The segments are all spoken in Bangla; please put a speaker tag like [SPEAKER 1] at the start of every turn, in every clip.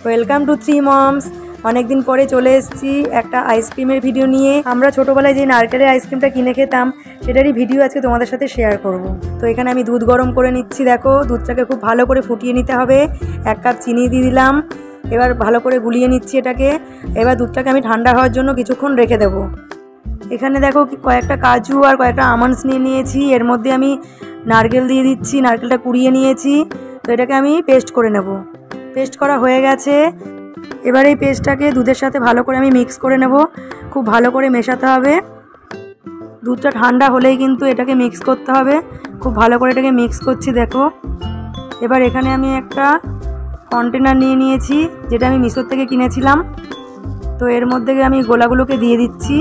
[SPEAKER 1] Welcome to three moms. অনেক দিন পরে চলে এসেছি একটা আইসক্রিমের ভিডিও নিয়ে। আমরা ছোটোবেলায় যে নারকেলের আইসক্রিমটা কিনে খেতাম সেটারই ভিডিও আজকে তোমাদের সাথে শেয়ার করব। তো এখানে আমি দুধ গরম করে নিচ্ছি। দেখো, দুধটাকে খুব ভালো করে ফুটিয়ে নিতে হবে। 1 কাপ চিনি দিয়ে দিলাম। এবার ভালো করে গুলিয়ে নিচ্ছি এটাকে। এবার দুধটাকে আমি ঠান্ডা হওয়ার জন্য কিছুক্ষণ রেখে দেবো। এখানে দেখো কয়েকটা কাজু আর কয়েকটা আমন্ডস নিয়ে নিয়েছি। এর মধ্যে আমি নারকেল দিয়ে দিচ্ছি, নারকেলটা কুড়িয়ে নিয়েছি। তো এটাকে আমি পেস্ট করে নেব। পেস্ট করা হয়ে গেছে। এবার এই পেস্টটাকে দুধের সাথে ভালো করে আমি মিক্স করে নেব। খুব ভালো করে মেশাতে হবে। দুধটা ঠান্ডা হলেই কিন্তু এটাকে মিক্স করতে হবে। খুব ভালো করে এটাকে মিক্স করছি। দেখো, এবার এখানে আমি একটা কন্টেনার নিয়ে নিয়েছি, যেটা আমি মিশোর থেকে কিনেছিলাম। তো এর মধ্যে আমি গোলাগুলোকে দিয়ে দিচ্ছি।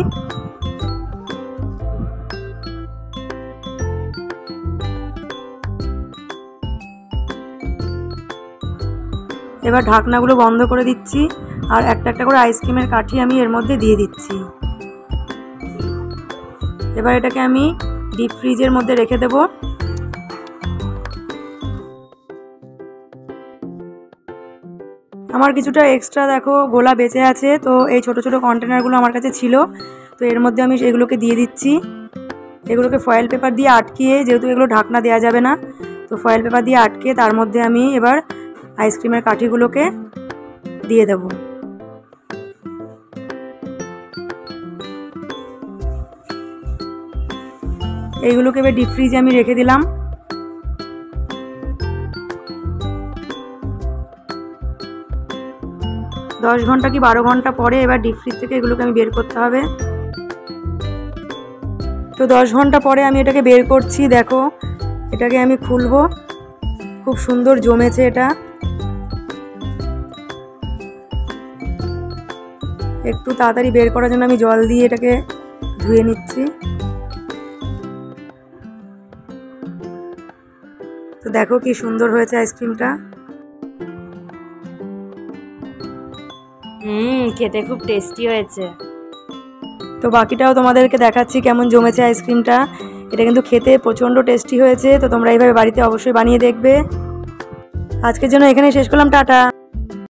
[SPEAKER 1] এবার ঢাকনাগুলো বন্ধ করে দিচ্ছি আর একটা একটা করে আইসক্রিমের কাঠি আমি এর মধ্যে দিয়ে দিচ্ছি। এবার এটাকে আমি ডিপ ফ্রিজের মধ্যে রেখে দেব। আমার কিছুটা এক্সট্রা দেখো গোলা বেঁচে আছে। তো এই ছোট ছোট কন্টেনারগুলো আমার কাছে ছিল, তো এর মধ্যে আমি এগুলোকে দিয়ে দিচ্ছি। এগুলোকে ফয়েল পেপার দিয়ে আটকিয়ে, যেহেতু এগুলো ঢাকনা দেওয়া যাবে না, তো ফয়েল পেপার দিয়ে আটকে তার মধ্যে আমি এবার আইসক্রিমের কাঠিগুলোকে দিয়ে দেব। এইগুলোকে এবার ডিপ ফ্রিজে আমি রেখে দিলাম। দশ ঘন্টা কি 12 ঘন্টা পরে এবার ডিপ ফ্রিজ থেকে এগুলোকে আমি বের করতে হবে। তো 10 ঘন্টা পরে আমি এটাকে বের করছি। দেখো, এটাকে আমি খুলবো। খুব সুন্দর জমেছে এটা। একটু তাড়াতাড়ি বের করার জন্য আমি জল দিয়ে এটাকে ধুয়ে নিচ্ছি। তো দেখো কি সুন্দর হয়েছে আইসক্রিমটা।
[SPEAKER 2] খেতে খুব টেস্টি হয়েছে।
[SPEAKER 1] তো বাকিটাও তোমাদেরকে দেখাচ্ছি কেমন জমেছে আইসক্রিমটা। এটা কিন্তু খেতে প্রচণ্ড টেস্টি হয়েছে। তো তোমরা এইভাবে বাড়িতে অবশ্যই বানিয়ে দেখবে। আজকের জন্য এখানে শেষ করলাম। টাটা।